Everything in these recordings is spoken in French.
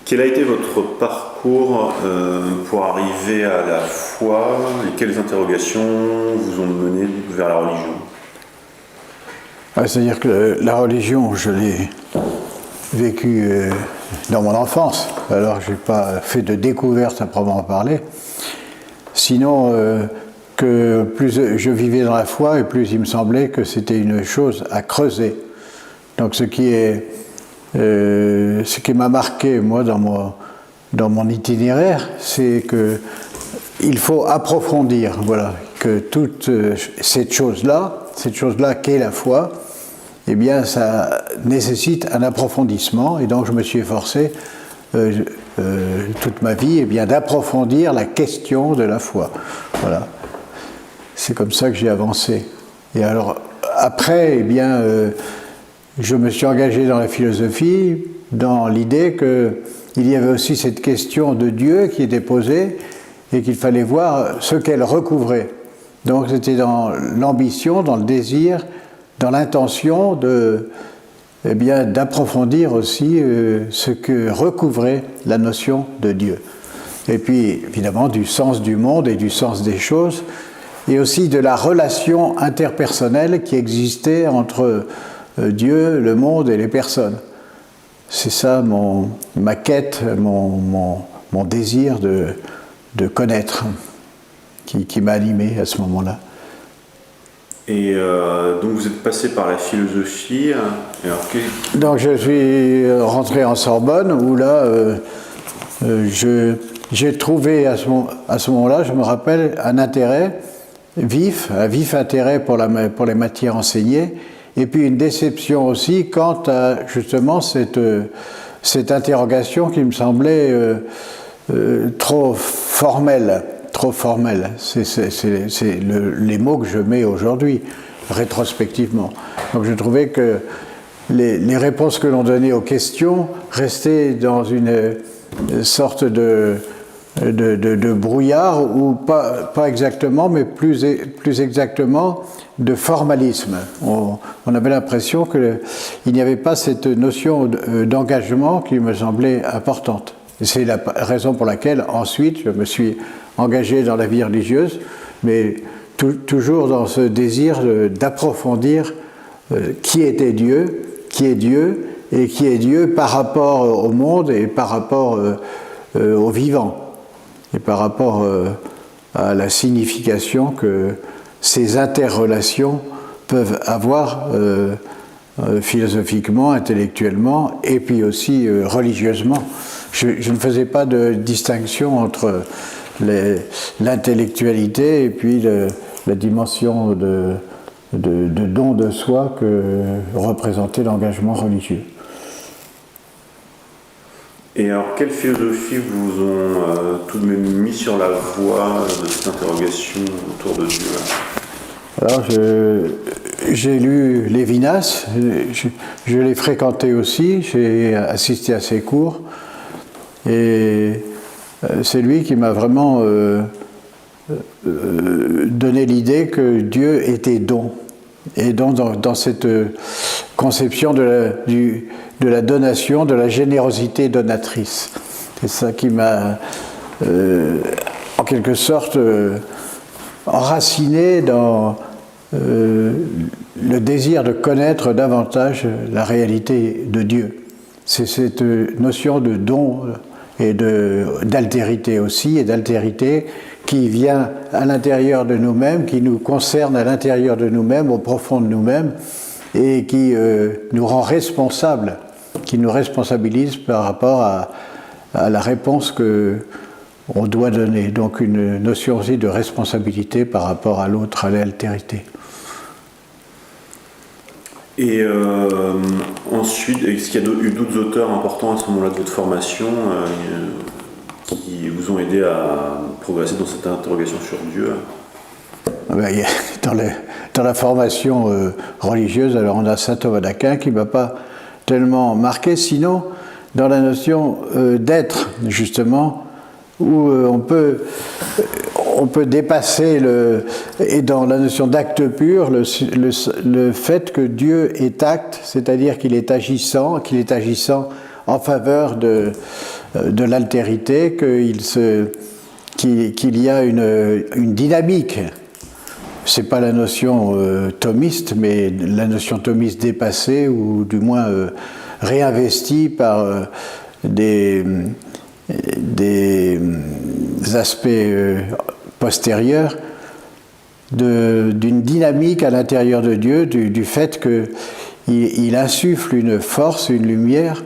Quel a été votre parcours pour arriver à la foi et quelles interrogations vous ont mené vers la religion? C'est-à-dire que la religion, je l'ai vécue dans mon enfance, alors je n'ai pas fait de découverte à proprement parler. Sinon, que plus je vivais dans la foi et plus il me semblait que c'était une chose à creuser. Donc ce qui m'a marqué, moi, dans mon itinéraire, c'est qu'il faut approfondir, voilà, que toute cette chose-là qu'est la foi, eh bien, ça nécessite un approfondissement, et donc je me suis efforcé toute ma vie, eh bien, d'approfondir la question de la foi. Voilà. C'est comme ça que j'ai avancé. Et alors, après, eh bien, je me suis engagé dans la philosophie, dans l'idée qu'il y avait aussi cette question de Dieu qui était posée et qu'il fallait voir ce qu'elle recouvrait. Donc c'était dans l'ambition, dans le désir, dans l'intention d'approfondir aussi ce que recouvrait la notion de Dieu. Et puis évidemment du sens du monde et du sens des choses, et aussi de la relation interpersonnelle qui existait entre Dieu, le monde et les personnes. C'est ça ma quête, mon désir de connaître qui m'a animé à ce moment-là. Et donc vous êtes passé par la philosophie. Donc je suis rentré en Sorbonne où là j'ai trouvé à ce moment-là, je me rappelle, un vif intérêt pour les matières enseignées, et puis une déception aussi quant à justement cette interrogation qui me semblait trop formelle. C'est les mots que je mets aujourd'hui, rétrospectivement. Donc je trouvais que les réponses que l'on donnait aux questions restaient dans une sorte de brouillard, ou pas exactement, mais plus exactement de formalisme. On avait l'impression qu'il n'y avait pas cette notion d'engagement qui me semblait importante. Et c'est la raison pour laquelle ensuite je me suis engagé dans la vie religieuse, mais toujours dans ce désir d'approfondir qui était Dieu, qui est Dieu, et qui est Dieu par rapport au monde et par rapport au vivant, et par rapport à la signification que ces interrelations peuvent avoir philosophiquement, intellectuellement, et puis aussi religieusement. Je ne faisais pas de distinction entre l'intellectualité et puis la dimension de don de soi que représentait l'engagement religieux. Et alors, quelles philosophies vous ont tout de même mis sur la voie de cette interrogation autour de Dieu? Alors, j'ai lu Lévinas, je l'ai fréquenté aussi, j'ai assisté à ses cours, et c'est lui qui m'a vraiment donné l'idée que Dieu était don. Et donc dans cette conception de la donation, de la générosité donatrice. C'est ça qui m'a en quelque sorte enraciné dans le désir de connaître davantage la réalité de Dieu. C'est cette notion de don et d'altérité aussi, et d'altérité qui vient à l'intérieur de nous-mêmes, qui nous concerne à l'intérieur de nous-mêmes, au profond de nous-mêmes, et qui nous rend responsables, qui nous responsabilise par rapport à la réponse qu'on doit donner. Donc une notion aussi de responsabilité par rapport à l'autre, à l'altérité. Et ensuite, est-ce qu'il y a eu d'autres auteurs importants à ce moment-là de votre formation qui vous ont aidé à progresser dans cette interrogation sur Dieu? Dans la formation religieuse, alors on a saint Thomas d'Aquin qui ne m'a pas tellement marqué, sinon dans la notion d'être, justement, où on peut dépasser et dans la notion d'acte pur, le fait que Dieu est acte, c'est-à-dire qu'il est agissant en faveur de l'altérité, qu'il y a une dynamique. C'est pas la notion thomiste, mais la notion thomiste dépassée, ou du moins réinvestie par des aspects postérieurs d'une dynamique à l'intérieur de Dieu, du fait qu'il insuffle une force, une lumière,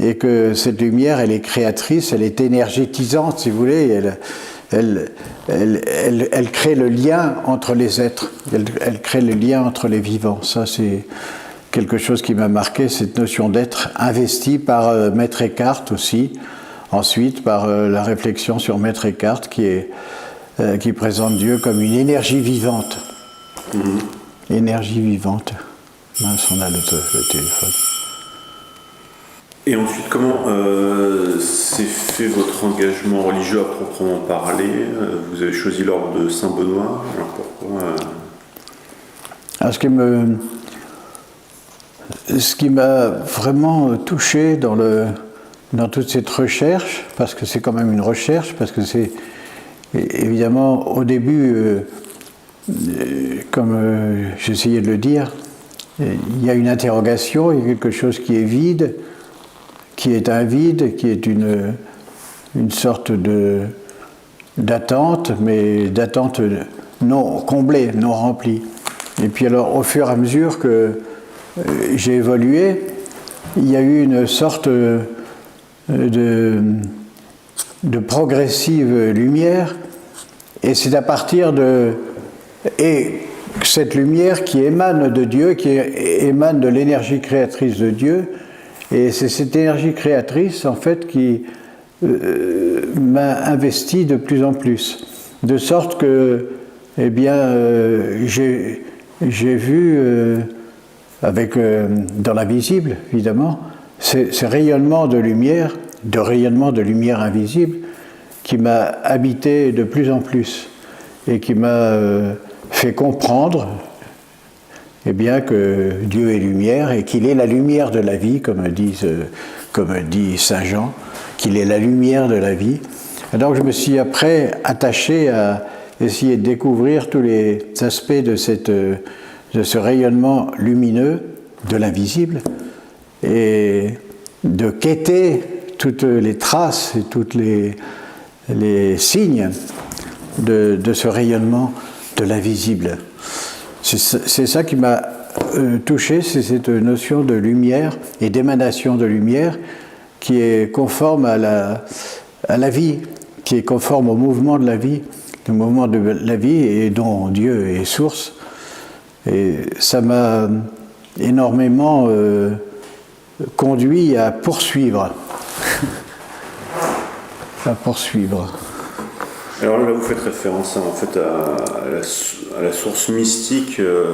et que cette lumière, elle est créatrice, elle est énergétisante, si vous voulez, elle crée le lien entre les êtres, elle crée le lien entre les vivants. Ça, c'est quelque chose qui m'a marqué, cette notion d'être investi par Maître Eckhart aussi, ensuite par la réflexion sur Maître Eckhart qui présente Dieu comme une énergie vivante. Énergie vivante. Mince, on a le téléphone. Et ensuite, comment s'est fait votre engagement religieux à proprement parler? Vous avez choisi l'ordre de Saint-Benoît. Alors pourquoi Alors, ce qui m'a vraiment touché dans toute cette recherche, parce que c'est quand même une recherche, parce que c'est évidemment au début, comme j'essayais de le dire, il y a une interrogation, il y a quelque chose qui est vide, qui est un vide, qui est une sorte d'attente, mais d'attente non comblée, non remplie. Et puis alors, au fur et à mesure que j'ai évolué, il y a eu une sorte de progressive lumière, et c'est à partir et cette lumière qui émane de Dieu, qui émane de l'énergie créatrice de Dieu, et c'est cette énergie créatrice en fait qui m'a investi de plus en plus, de sorte que, eh bien, j'ai vu dans l'invisible, évidemment, ce rayonnement de lumière invisible qui m'a habité de plus en plus et qui m'a fait comprendre bien, que Dieu est lumière et qu'il est la lumière de la vie, comme dit Saint Jean, qu'il est la lumière de la vie. Alors je me suis après attaché à essayer de découvrir tous les aspects de ce rayonnement lumineux de l'invisible et de quêter toutes les traces et tous les signes de ce rayonnement de l'invisible. C'est ça qui m'a touché, c'est cette notion de lumière et d'émanation de lumière qui est conforme à la vie, qui est conforme au mouvement de la vie, le mouvement de la vie et dont Dieu est source. Et ça m'a énormément conduit à poursuivre. Alors là, vous faites référence en fait à la source mystique de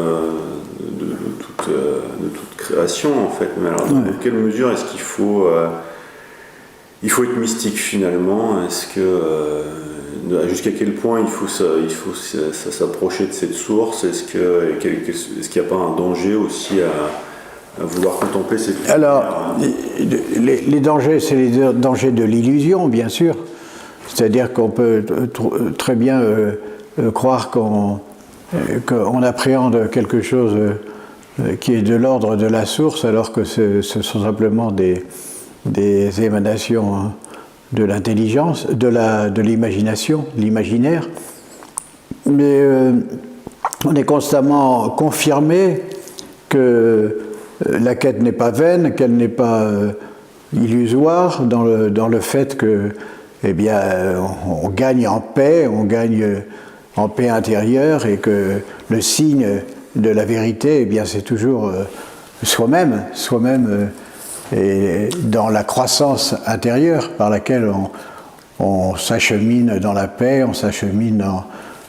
toute création, en fait. Mais alors, dans quelle mesure est-ce qu'il faut être mystique finalement? Est-ce que jusqu'à quel point il faut s'approcher de cette source? Est-ce qu'il n'y a pas un danger aussi à vouloir contempler cette lumière? Alors, les dangers, c'est les dangers de l'illusion, bien sûr. C'est-à-dire qu'on peut très bien croire qu'on appréhende quelque chose qui est de l'ordre de la source, alors que ce sont simplement des émanations de l'intelligence, de l'imagination, l'imaginaire. Mais on est constamment confirmé que la quête n'est pas vaine, qu'elle n'est pas illusoire dans le fait que, eh bien, on gagne en paix intérieure, et que le signe de la vérité, eh bien, c'est toujours soi-même, et dans la croissance intérieure par laquelle on s'achemine dans la paix, on s'achemine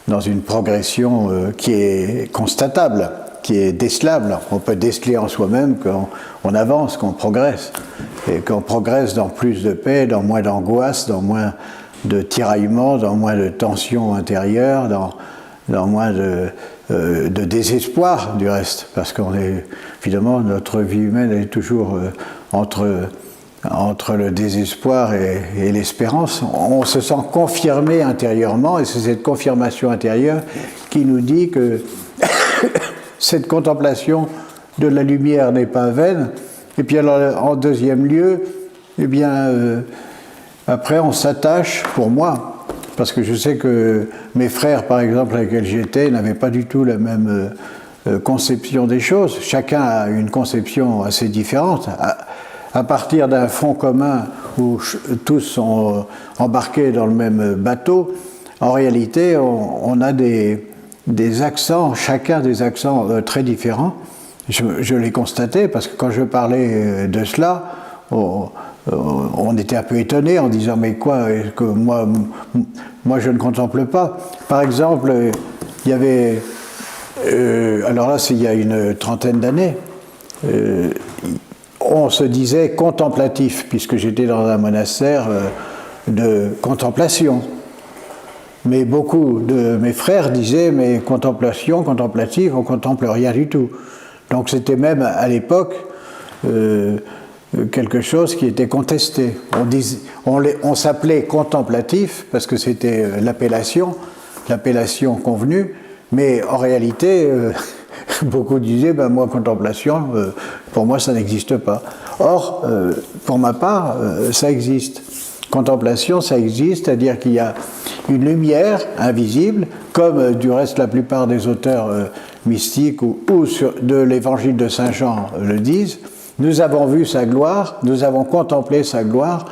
dans une progression qui est constatable, qui est décelable. On peut déceler en soi-même qu'on avance, qu'on progresse, et qu'on progresse dans plus de paix, dans moins d'angoisse, dans moins de tiraillements, dans moins de tensions intérieures, dans moins de désespoir du reste, parce qu'on est, évidemment, notre vie humaine elle est toujours entre entre le désespoir et l'espérance. On se sent confirmé intérieurement, et c'est cette confirmation intérieure qui nous dit que cette contemplation de la lumière n'est pas vaine. Et puis alors, en deuxième lieu, eh bien, après on s'attache, pour moi, parce que je sais que mes frères, par exemple, avec lesquels j'étais, n'avaient pas du tout la même conception des choses. Chacun a une conception assez différente. À partir d'un front commun où tous sont embarqués dans le même bateau, en réalité, on a des accents, chacun des accents très différents. Je l'ai constaté parce que quand je parlais de cela, on était un peu étonné en disant mais quoi, que moi je ne contemple pas. Par exemple, il y avait, alors là c'est il y a une trentaine d'années, on se disait contemplatif puisque j'étais dans un monastère de contemplation. Mais beaucoup de mes frères disaient mais contemplation, contemplative, on contemple rien du tout. Donc c'était même à l'époque quelque chose qui était contesté. On s'appelait contemplatif parce que c'était l'appellation convenue, mais en réalité, beaucoup disaient ben moi contemplation, pour moi ça n'existe pas. Or, pour ma part, ça existe. Contemplation, ça existe, c'est-à-dire qu'il y a une lumière invisible, comme du reste la plupart des auteurs mystiques ou de l'évangile de Saint Jean le disent. Nous avons vu sa gloire, nous avons contemplé sa gloire,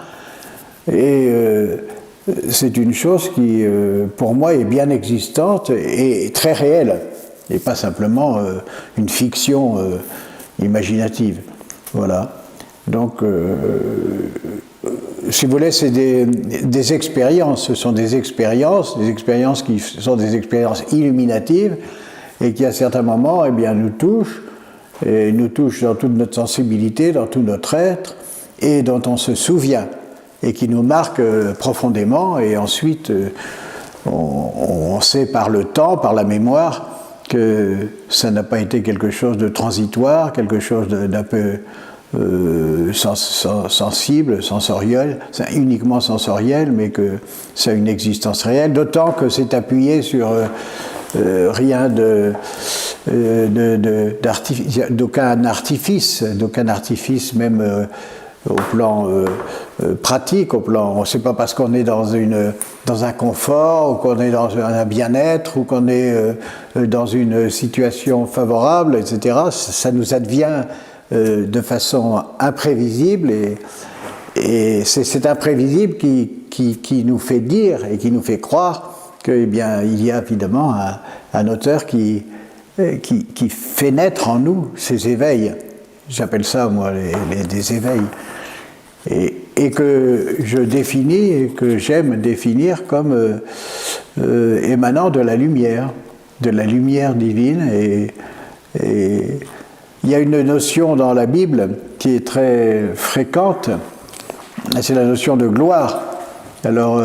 et c'est une chose qui, pour moi, est bien existante et très réelle, et pas simplement une fiction imaginative. Voilà. Donc, si vous voulez, c'est des expériences. Ce sont des expériences qui sont des expériences illuminatives et qui, à certains moments, eh bien, nous touchent dans toute notre sensibilité, dans tout notre être, et dont on se souvient, et qui nous marquent profondément. Et ensuite, on sait par le temps, par la mémoire, que ça n'a pas été quelque chose de transitoire, quelque chose d'un peu sensible, sensoriel, c'est uniquement sensoriel, mais que ça a une existence réelle, d'autant que c'est appuyé sur rien d'aucun artifice, même au plan pratique, c'est pas parce qu'on est dans un confort, ou qu'on est dans un bien-être, ou qu'on est dans une situation favorable, etc., ça nous advient de façon imprévisible, et c'est cet imprévisible qui nous fait dire et qui nous fait croire qu'il y a évidemment un auteur qui fait naître en nous ces éveils. J'appelle ça, moi, des éveils. Et que je définis, et que j'aime définir comme émanant de la lumière divine. Et il y a une notion dans la Bible qui est très fréquente, c'est la notion de gloire. Alors,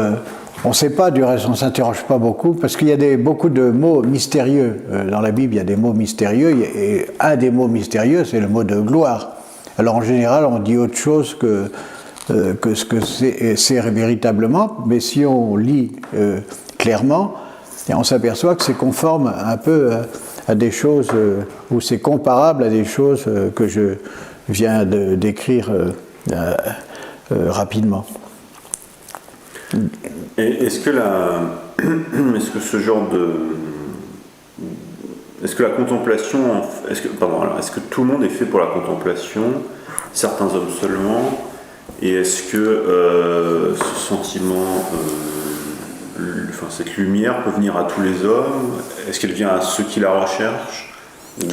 on ne sait pas, du reste, on ne s'interroge pas beaucoup, parce qu'il y a beaucoup de mots mystérieux. Dans la Bible, il y a des mots mystérieux, et un des mots mystérieux, c'est le mot de gloire. Alors, en général, on dit autre chose que ce que c'est véritablement, mais si on lit clairement, on s'aperçoit que c'est conforme un peu à des choses, ou c'est comparable à des choses que je viens de décrire rapidement. Et est-ce que la contemplation, est-ce que tout le monde est fait pour la contemplation, certains hommes seulement, et est-ce que ce sentiment, cette lumière peut venir à tous les hommes? Est-ce qu'elle vient à ceux qui la recherchent, ou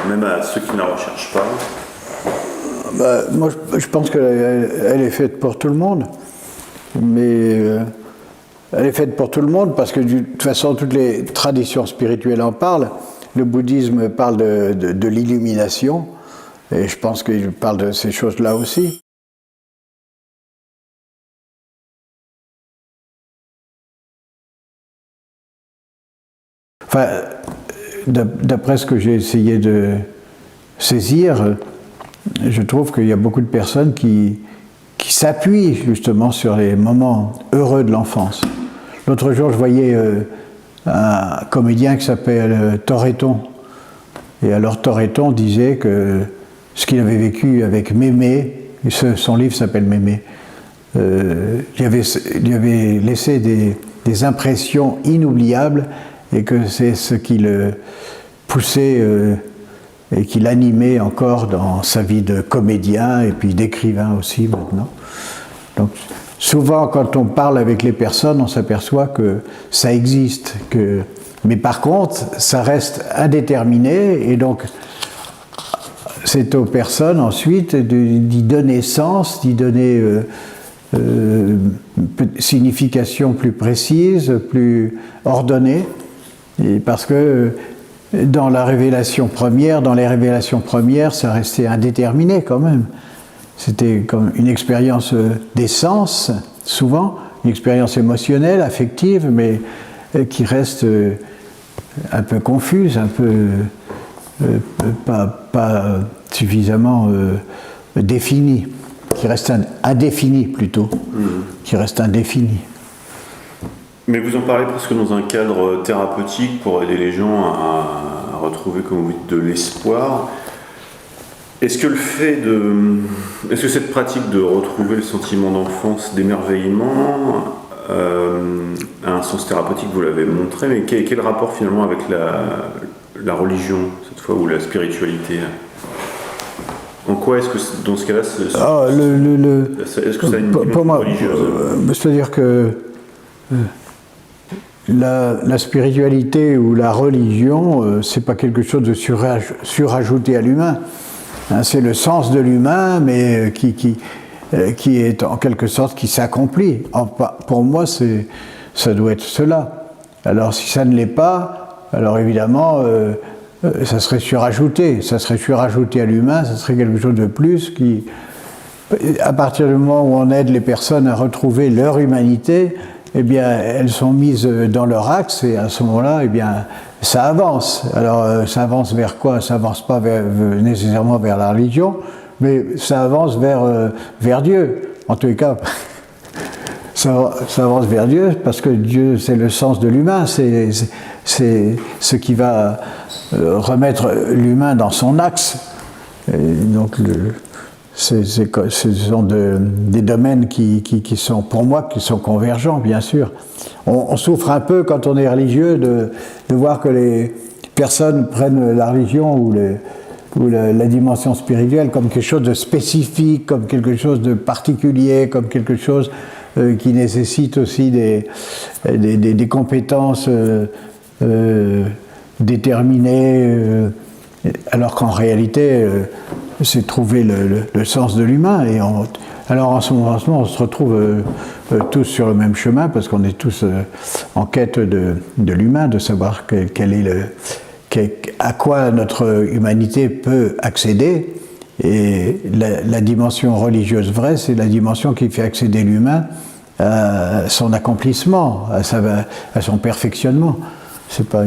même à ceux qui ne la recherchent pas? Moi, je pense qu'elle est faite pour tout le monde. Mais elle est faite pour tout le monde parce que de toute façon toutes les traditions spirituelles en parlent. Le bouddhisme parle de l'illumination, et je pense qu'il parle de ces choses-là aussi. Enfin, d'après ce que j'ai essayé de saisir, je trouve qu'il y a beaucoup de personnes qui qui s'appuie justement sur les moments heureux de l'enfance. L'autre jour, je voyais un comédien qui s'appelle Toretton. Et alors Toretton disait que ce qu'il avait vécu avec Mémé, son livre s'appelle Mémé, lui avait laissé des impressions inoubliables et que c'est ce qui le poussait et qui l'animait encore dans sa vie de comédien et puis d'écrivain aussi maintenant. Donc souvent quand on parle avec les personnes, on s'aperçoit que ça existe, mais par contre ça reste indéterminé et donc c'est aux personnes ensuite d'y donner sens, d'y donner signification plus précise, plus ordonnée, et parce que dans les révélations premières, ça restait indéterminé quand même. C'était comme une expérience d'essence, souvent, une expérience émotionnelle, affective, mais qui reste un peu confuse, un peu pas suffisamment définie, qui reste indéfinie plutôt, qui reste indéfinie. Mais vous en parlez presque dans un cadre thérapeutique pour aider les gens à retrouver, comme vous dites, de l'espoir. Est-ce que cette pratique de retrouver le sentiment d'enfance, d'émerveillement, a un sens thérapeutique, vous l'avez montré, mais quel rapport finalement avec la religion, cette fois, ou la spiritualité? En quoi est-ce que, dans ce cas-là, est-ce que ça a une dimension religieuse? C'est-à-dire que la spiritualité ou la religion, c'est pas quelque chose de surajouté à l'humain. Hein, c'est le sens de l'humain, mais qui est en quelque sorte qui s'accomplit. Pour moi, ça doit être cela. Alors si ça ne l'est pas, alors évidemment, ça serait surajouté. Ça serait surajouté à l'humain, ça serait quelque chose de plus qui, à partir du moment où on aide les personnes à retrouver leur humanité, eh bien, elles sont mises dans leur axe et à ce moment-là, eh bien, ça avance. Alors, ça avance vers quoi? Ça avance pas nécessairement vers la religion, mais ça avance vers Dieu. En tous les cas, ça avance vers Dieu parce que Dieu, c'est le sens de l'humain, c'est ce qui va remettre l'humain dans son axe. Et donc, ce sont des domaines qui sont, pour moi, qui sont convergents, bien sûr. On souffre un peu quand on est religieux de voir que les personnes prennent la religion ou la dimension spirituelle comme quelque chose de spécifique, comme quelque chose de particulier, comme quelque chose qui nécessite aussi des compétences déterminées, alors qu'en réalité, c'est trouver le sens de l'humain. Et alors en ce moment, on se retrouve tous sur le même chemin parce qu'on est tous en quête de l'humain, de savoir à quoi notre humanité peut accéder. Et la dimension religieuse vraie, c'est la dimension qui fait accéder l'humain à son accomplissement, à son perfectionnement. C'est pas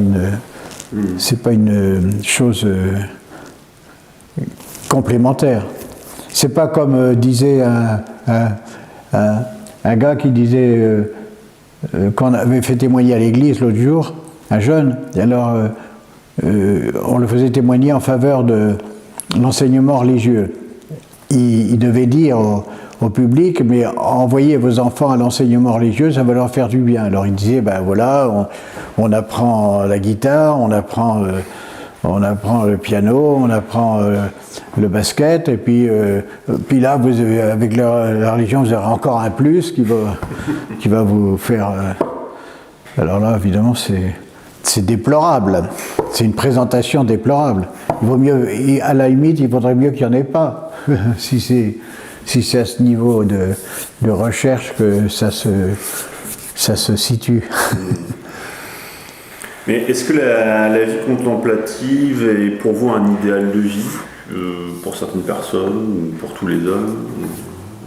une chose complémentaire. C'est pas comme disait un gars qui disait qu'on avait fait témoigner à l'église l'autre jour, un jeune, et alors on le faisait témoigner en faveur de l'enseignement religieux. Il devait dire au public, mais envoyez vos enfants à l'enseignement religieux, ça va leur faire du bien. Alors il disait, ben voilà, on apprend la guitare, on apprend le piano, on apprend le basket, et puis là, avec la religion, vous aurez encore un plus qui va vous faire... Alors là, évidemment, c'est déplorable. C'est une présentation déplorable. Il vaut mieux, à la limite, il vaudrait mieux qu'il n'y en ait pas, si c'est à ce niveau de recherche que ça se situe. Mais est-ce que la vie contemplative est pour vous un idéal de vie pour certaines personnes, ou pour tous les hommes,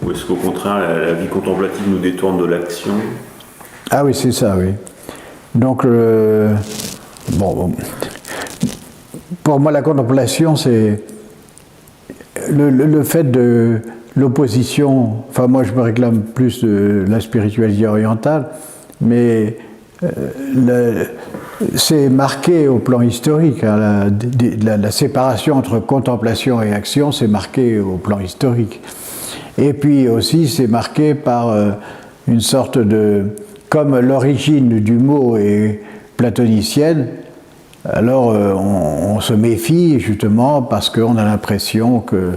ou est-ce qu'au contraire la vie contemplative nous détourne de l'action? Ah oui, c'est ça, oui. Donc, bon, pour moi la contemplation c'est le fait de l'opposition, enfin moi je me réclame plus de la spiritualité orientale, mais c'est marqué au plan historique, hein, la séparation entre contemplation et action, c'est marqué au plan historique. Et puis aussi c'est marqué par une sorte de... Comme l'origine du mot est platonicienne, alors on se méfie justement parce qu'on a l'impression que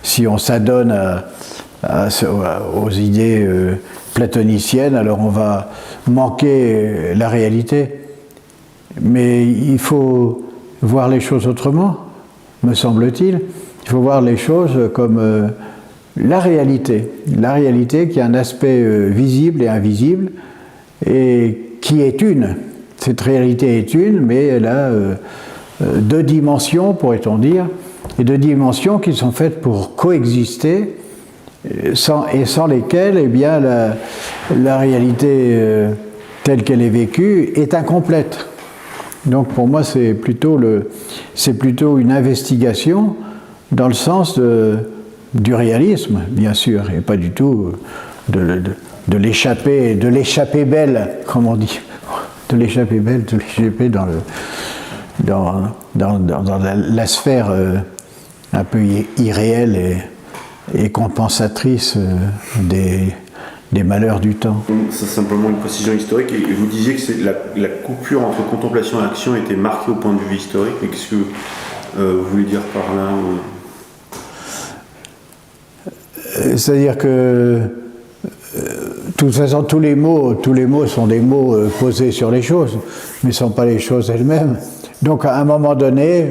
si on s'adonne aux idées platoniciennes, alors on va manquer la réalité. Mais il faut voir les choses autrement, me semble-t-il. Il faut voir les choses comme la réalité qui a un aspect visible et invisible, et qui est une. Cette réalité est une, mais elle a deux dimensions, pourrait-on dire, et deux dimensions qui sont faites pour coexister, et sans lesquelles, eh bien, la réalité telle qu'elle est vécue est incomplète. Donc pour moi, c'est plutôt une investigation dans le sens du réalisme, bien sûr, et pas du tout de l'échapper belle, comme on dit, de l'échapper belle, de l'échapper dans la sphère un peu irréelle et compensatrice des malheurs du temps. C'est simplement une précision historique, et vous disiez que la coupure entre contemplation et action était marquée au point de vue historique, mais qu'est-ce que vous voulez dire par là? C'est-à-dire que de toute façon, tous les mots sont des mots posés sur les choses, mais ne sont pas les choses elles-mêmes. Donc, à un moment donné,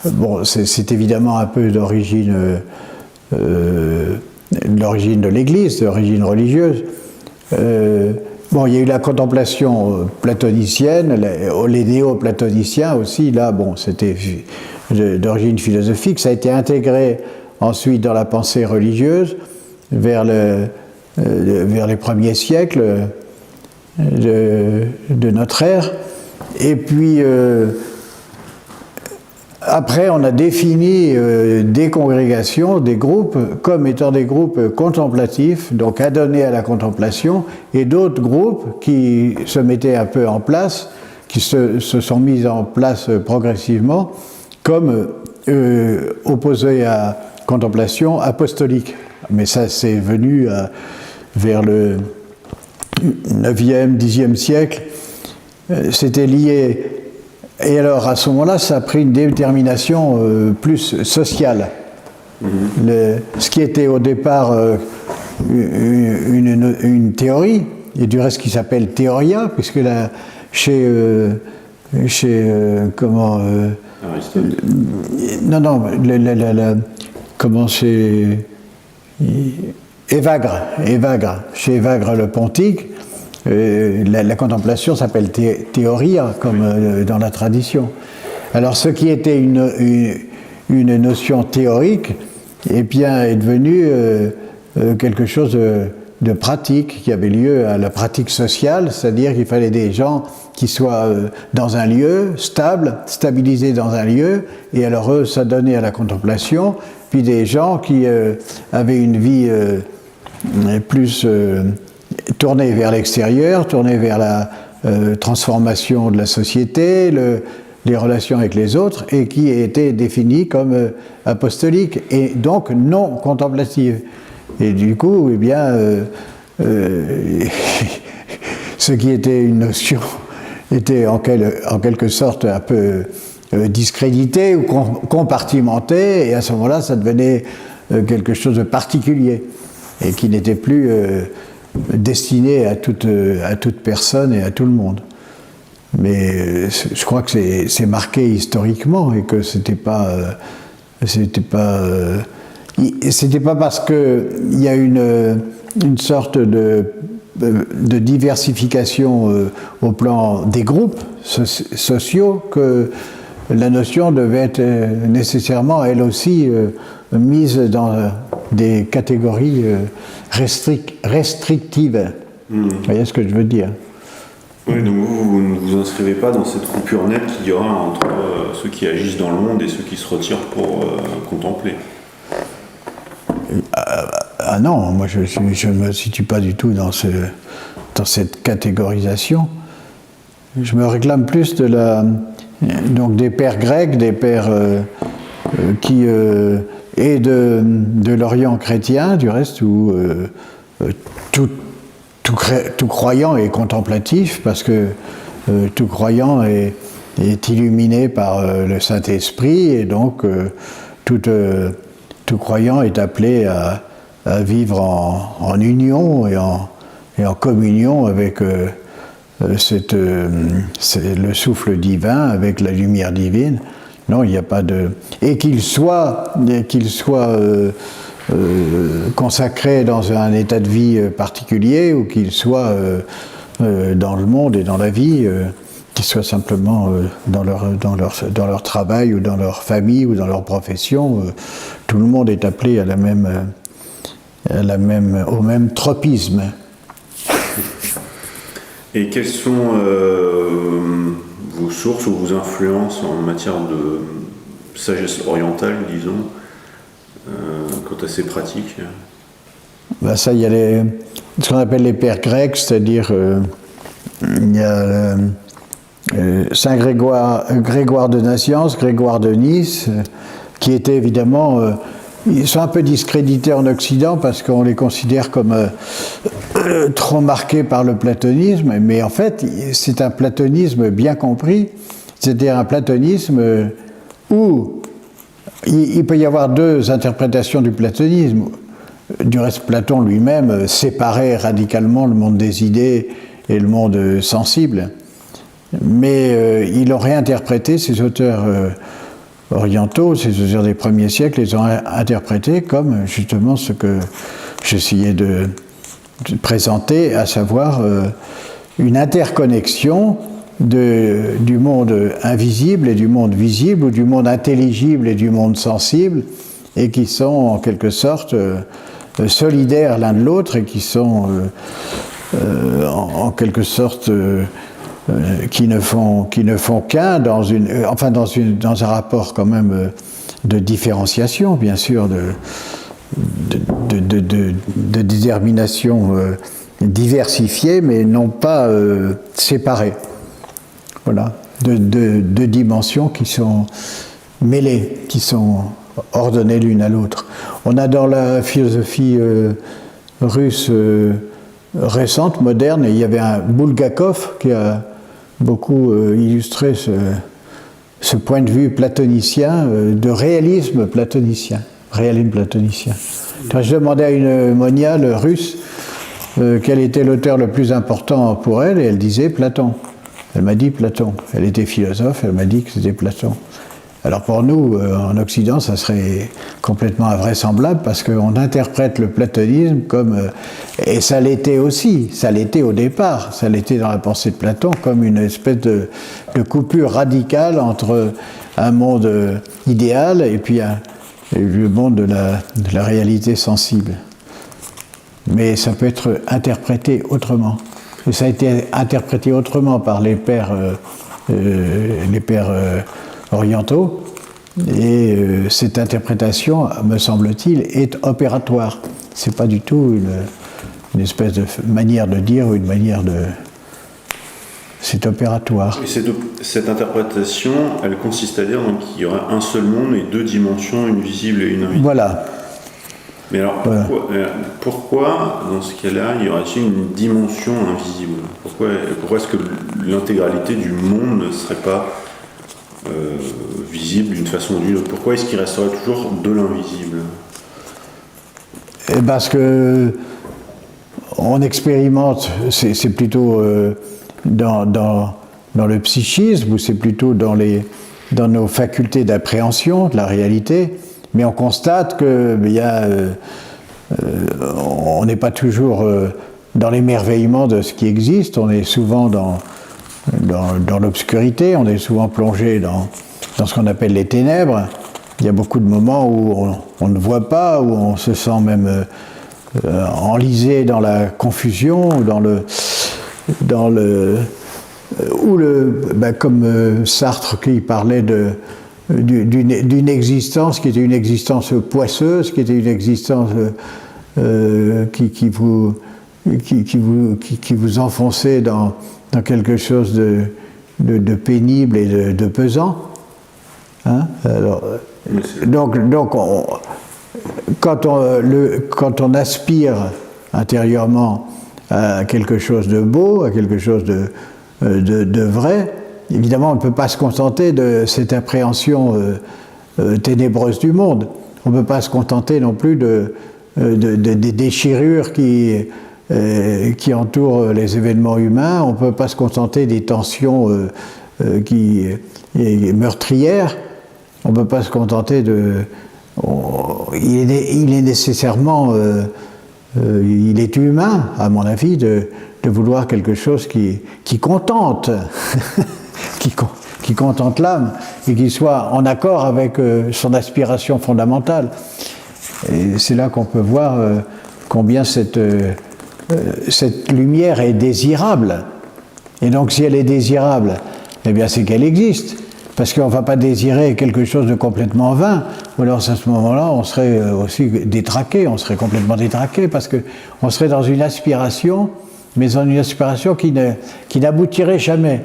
bon, c'est évidemment un peu d'origine de l'Église, d'origine religieuse. Bon, il y a eu la contemplation platonicienne, les néo-platoniciens aussi. Là, bon, c'était d'origine philosophique. Ça a été intégré ensuite dans la pensée religieuse vers les premiers siècles de notre ère. Et puis, après, on a défini des congrégations, des groupes, comme étant des groupes contemplatifs, donc adonnés à la contemplation, et d'autres groupes qui se mettaient un peu en place, qui se sont mis en place progressivement, comme opposés à contemplation apostolique. Mais ça, c'est venu vers le 9e, 10e siècle. C'était lié. Et alors, à ce moment-là, ça a pris une détermination plus sociale. Ce qui était au départ une théorie, et du reste qui s'appelle théoria, puisque là, comment... comment c'est... Évagre, chez Évagre le Pontique, la contemplation s'appelle théoria, comme dans la tradition. Alors ce qui était une notion théorique, eh bien, est devenu quelque chose de pratique, qui avait lieu à la pratique sociale, c'est-à-dire qu'il fallait des gens qui soient dans un lieu, stabilisés dans un lieu, et alors eux s'adonner à la contemplation, puis des gens qui avaient une vie plus tournée vers l'extérieur, tournée vers la transformation de la société, les relations avec les autres, et qui étaient définis comme apostoliques, et donc non contemplatives. Et du coup, eh bien, ce qui était une notion était en quelque sorte un peu discrédité ou compartimenté, et à ce moment-là, ça devenait quelque chose de particulier, et qui n'était plus destiné à toute personne et à tout le monde. Mais je crois que c'est marqué historiquement, et que c'était pas parce qu'il y a une sorte de diversification au plan des groupes sociaux que la notion devait être nécessairement, elle aussi, mise dans des catégories restrictives. Vous voyez ce que je veux dire? Oui, donc vous ne vous inscrivez pas dans cette coupure nette qu'il y aura entre ceux qui agissent dans le monde et ceux qui se retirent pour contempler. Ah non, moi je ne me situe pas du tout dans cette catégorisation. Je me réclame plus donc des pères grecs, des pères qui et de l'Orient chrétien, du reste, où tout croyant est contemplatif, parce que tout croyant est illuminé par le Saint-Esprit, et donc tout croyant est appelé à vivre en union et en communion avec le souffle divin, avec la lumière divine. Non, il n'y a pas de... Et qu'il soit consacré dans un état de vie particulier, ou qu'il soit dans le monde et dans la vie, qu'ils soient simplement dans leur travail, ou dans leur famille, ou dans leur profession, tout le monde est appelé au même tropisme. Et quelles sont vos sources ou vos influences en matière de sagesse orientale, disons, quant à ces pratiques? Ben ça, il y a ce qu'on appelle les pères grecs, c'est-à-dire il y a Saint Grégoire de Nazianze, Grégoire de Nice, qui étaient évidemment... ils sont un peu discrédités en Occident parce qu'on les considère comme trop marqués par le platonisme, mais en fait, c'est un platonisme bien compris, c'est-à-dire un platonisme où il peut y avoir deux interprétations du platonisme. Du reste, Platon lui-même séparait radicalement le monde des idées et le monde sensible, mais ils l'ont réinterprété, ces auteurs orientaux, ces auteurs des premiers siècles, les ont interprétés comme justement ce que j'essayais de présenter, à savoir une interconnexion du monde invisible et du monde visible, ou du monde intelligible et du monde sensible, et qui sont en quelque sorte solidaires l'un de l'autre, et qui sont en quelque sorte qui ne font qu'un dans un rapport quand même de différenciation, bien sûr, de détermination diversifiée, mais non pas séparée. Voilà, deux dimensions qui sont mêlées, qui sont ordonnées l'une à l'autre. On a dans la philosophie russe récente, moderne, et il y avait un Bulgakov qui a beaucoup illustré ce point de vue platonicien, de réalisme platonicien. Quand je demandais à une moniale russe quel était l'auteur le plus important pour elle, et elle disait Platon. Elle m'a dit Platon. Elle était philosophe, elle m'a dit que c'était Platon. Alors pour nous, en Occident, ça serait complètement invraisemblable, parce qu'on interprète le platonisme comme, et ça l'était aussi, ça l'était au départ, ça l'était dans la pensée de Platon, comme une espèce de coupure radicale entre un monde idéal et puis le monde de la réalité sensible. Mais ça peut être interprété autrement. Et ça a été interprété autrement par les pères orientaux, et cette interprétation, me semble-t-il, est opératoire. C'est pas du tout une espèce de manière de dire ou une manière de... C'est opératoire. Et cette interprétation, elle consiste à dire qu'il y aurait un seul monde et deux dimensions, une visible et une invisible. Voilà. Mais alors, pourquoi, dans ce cas-là, y aurait-il une dimension invisible? Pourquoi est-ce que l'intégralité du monde ne serait pas visible d'une façon ou d'une autre? Pourquoi est-ce qu'il resterait toujours de l'invisible? Parce que on expérimente, c'est plutôt dans le psychisme, ou c'est plutôt dans nos facultés d'appréhension de la réalité, mais on constate que on n'est pas toujours dans l'émerveillement de ce qui existe, on est souvent dans l'obscurité, on est souvent plongé dans ce qu'on appelle les ténèbres. Il y a beaucoup de moments où on ne voit pas, où on se sent même enlisé dans la confusion, comme Sartre qui parlait d'une existence qui était une existence poisseuse, qui était une existence qui vous enfonçait dans quelque chose de pénible et de pesant. Hein? Alors, donc quand on aspire intérieurement à quelque chose de beau, à quelque chose de vrai, évidemment on ne peut pas se contenter de cette appréhension ténébreuse du monde. On ne peut pas se contenter non plus des déchirures qui entourent les événements humains. On ne peut pas se contenter des tensions meurtrières. On ne peut pas se contenter il est nécessairement, il est humain, à mon avis, de vouloir quelque chose qui contente, qui contente l'âme et qui soit en accord avec son aspiration fondamentale. Et c'est là qu'on peut voir combien cette lumière est désirable. Et donc si elle est désirable, eh bien c'est qu'elle existe. Parce qu'on ne va pas désirer quelque chose de complètement vain, ou alors à ce moment-là, on serait aussi détraqué, on serait complètement détraqué, parce qu'on serait dans une aspiration, mais dans une aspiration qui n'aboutirait jamais.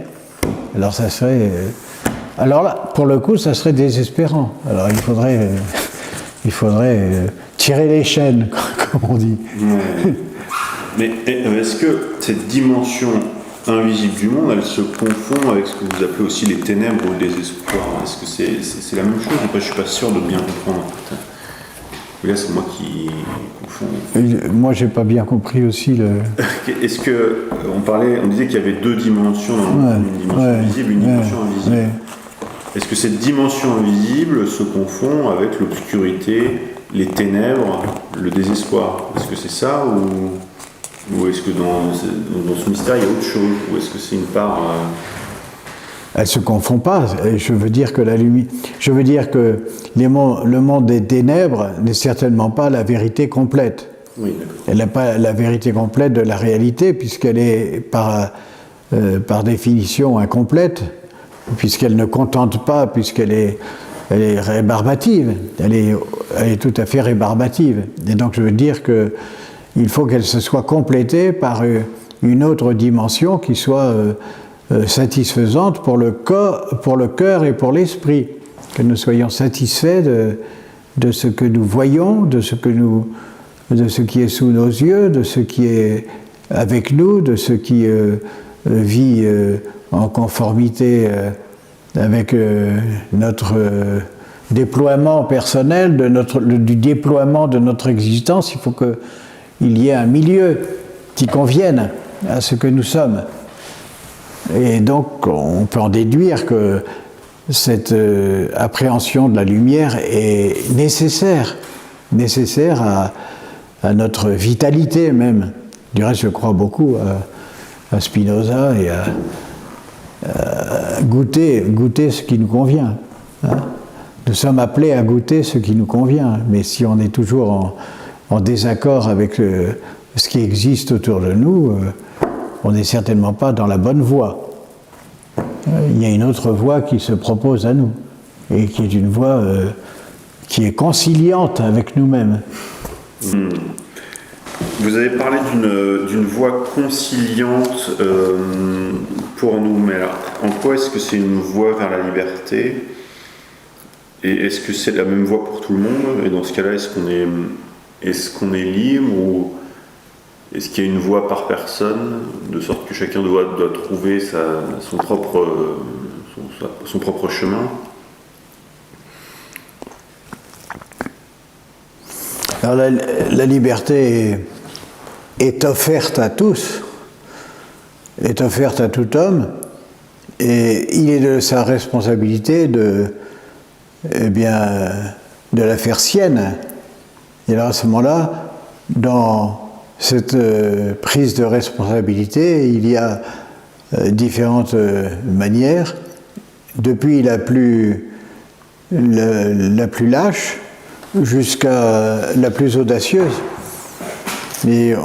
Alors ça serait... alors là, pour le coup, ça serait désespérant. Alors il faudrait tirer les chaînes, comme on dit. Ouais. Mais est-ce que cette dimension invisible du monde, elle se confond avec ce que vous appelez aussi les ténèbres ou le désespoir? Est-ce que c'est la même chose? Après, je ne suis pas sûr de bien comprendre. Mais là, c'est moi qui confonds. Moi, je n'ai pas bien compris aussi le... Est-ce que on disait qu'il y avait deux dimensions dans une dimension visible et une dimension invisible. Ouais. Est-ce que cette dimension invisible se confond avec l'obscurité, les ténèbres, le désespoir? Est-ce que c'est ça ou est-ce que dans ce mystère, il y a autre chose? Ou est-ce que c'est une part... Elle ne se confond pas. Je veux dire que la lumière... Je veux dire que le monde des ténèbres n'est certainement pas la vérité complète. Oui, d'accord. Elle n'est pas la vérité complète de la réalité, puisqu'elle est par définition incomplète, puisqu'elle ne contente pas, puisqu'elle est rébarbative. Elle est tout à fait rébarbative. Et donc je veux dire que il faut qu'elle se soit complétée par une autre dimension qui soit satisfaisante pour le cœur et pour l'esprit. Que nous soyons satisfaits de ce que nous voyons, de ce qui est sous nos yeux, de ce qui est avec nous, de ce qui vit en conformité avec notre déploiement personnel, du déploiement de notre existence. Il faut qu'il y ait un milieu qui convienne à ce que nous sommes. Et donc, on peut en déduire que cette appréhension de la lumière est nécessaire à notre vitalité même. Du reste, je crois beaucoup à Spinoza et à goûter ce qui nous convient. Hein. Nous sommes appelés à goûter ce qui nous convient, mais si on est toujours en désaccord avec ce qui existe autour de nous, on n'est certainement pas dans la bonne voie. Il y a une autre voie qui se propose à nous, et qui est une voie qui est conciliante avec nous-mêmes. Vous avez parlé d'une voie conciliante pour nous, mais alors, en quoi est-ce que c'est une voie vers la liberté? Et est-ce que c'est la même voie pour tout le monde? Et dans ce cas-là, est-ce qu'on est libre ou est-ce qu'il y a une voie par personne, de sorte que chacun doit trouver son propre chemin? Alors la liberté est offerte à tous, est offerte à tout homme, et il est de sa responsabilité de la faire sienne. Et alors à ce moment-là, dans cette prise de responsabilité, il y a différentes manières, depuis la plus lâche jusqu'à la plus audacieuse. Mais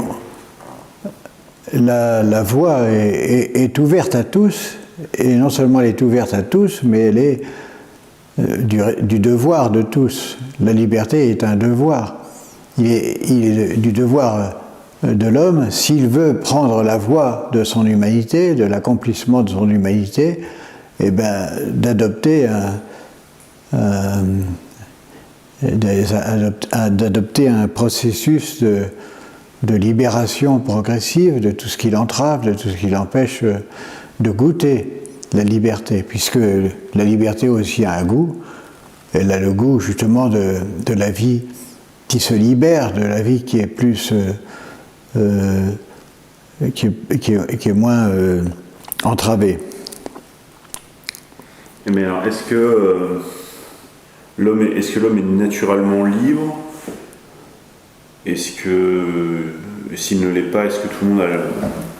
la voie est ouverte à tous, et non seulement elle est ouverte à tous, mais du devoir de tous. La liberté est un devoir. Il est du devoir de l'homme, s'il veut prendre la voie de son humanité, de l'accomplissement de son humanité, eh ben, d'adopter un processus de libération progressive de tout ce qui l'entrave, de tout ce qui l'empêche de goûter la liberté, puisque la liberté aussi a un goût. Elle a le goût justement de la vie qui se libère, de la vie qui est plus, qui est moins entravée. Mais alors, est-ce que l'homme est naturellement libre? Est-ce que s'il ne l'est pas, est-ce que tout le monde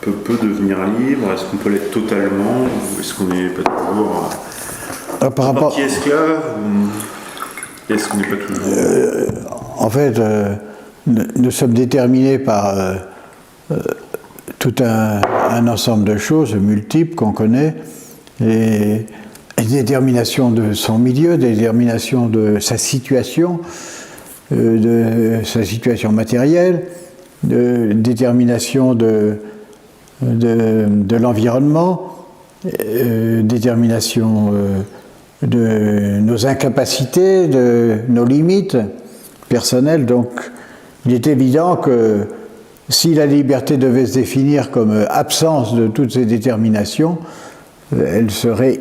peut devenir libre? Est-ce qu'on peut l'être totalement? Ou est-ce qu'on n'est pas toujours partie esclave? Ou est-ce qu'on n'est pas toujours... En fait, nous sommes déterminés par tout un ensemble de choses multiples qu'on connaît, et détermination de son milieu, détermination de sa situation matérielle, détermination de l'environnement, détermination de nos incapacités, de nos limites personnelles. Donc, il est évident que si la liberté devait se définir comme absence de toutes ces déterminations, elle serait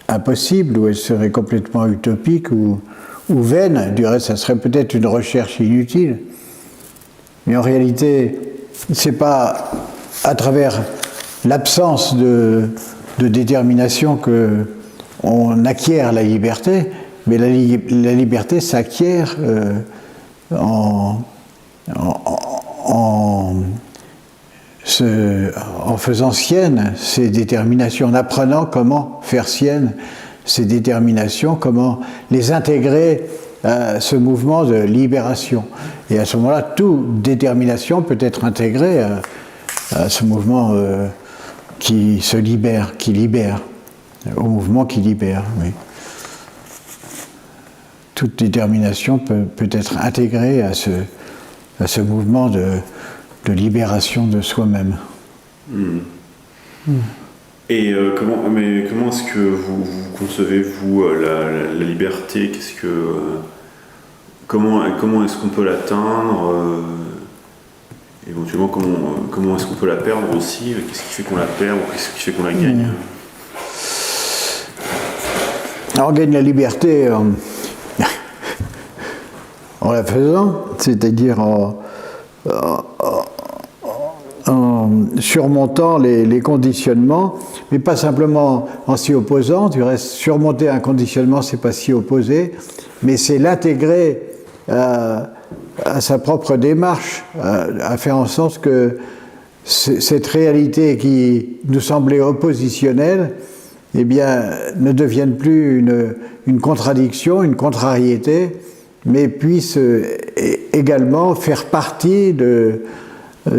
impossible, ou elle serait complètement utopique ou vaine. Du reste, ça serait peut-être une recherche inutile. Mais en réalité, c'est pas à travers l'absence de détermination que on acquiert la liberté, mais la liberté s'acquiert en faisant sienne ces déterminations, en apprenant comment faire sienne ces déterminations, comment les intégrer à ce mouvement de libération. Et à ce moment-là, toute détermination peut être intégrée à ce mouvement qui se libère, qui libère, au mouvement qui libère, oui. Toute détermination peut être intégrée à ce mouvement de libération de soi-même. Et comment est-ce que vous concevez, vous, la liberté? Comment est-ce qu'on peut l'atteindre? Éventuellement, comment est-ce qu'on peut la perdre aussi? Qu'est-ce qui fait qu'on la perd ou qu'est-ce qui fait qu'on la gagne? On gagne la liberté en la faisant, c'est-à-dire en surmontant les conditionnements, mais pas simplement en s'y opposant. Du reste, surmonter un conditionnement, c'est pas s'y opposer, mais c'est l'intégrer à sa propre démarche, à faire en sorte que cette réalité qui nous semblait oppositionnelle, eh bien, ne devienne plus une contradiction, une contrariété, mais puisse également faire partie de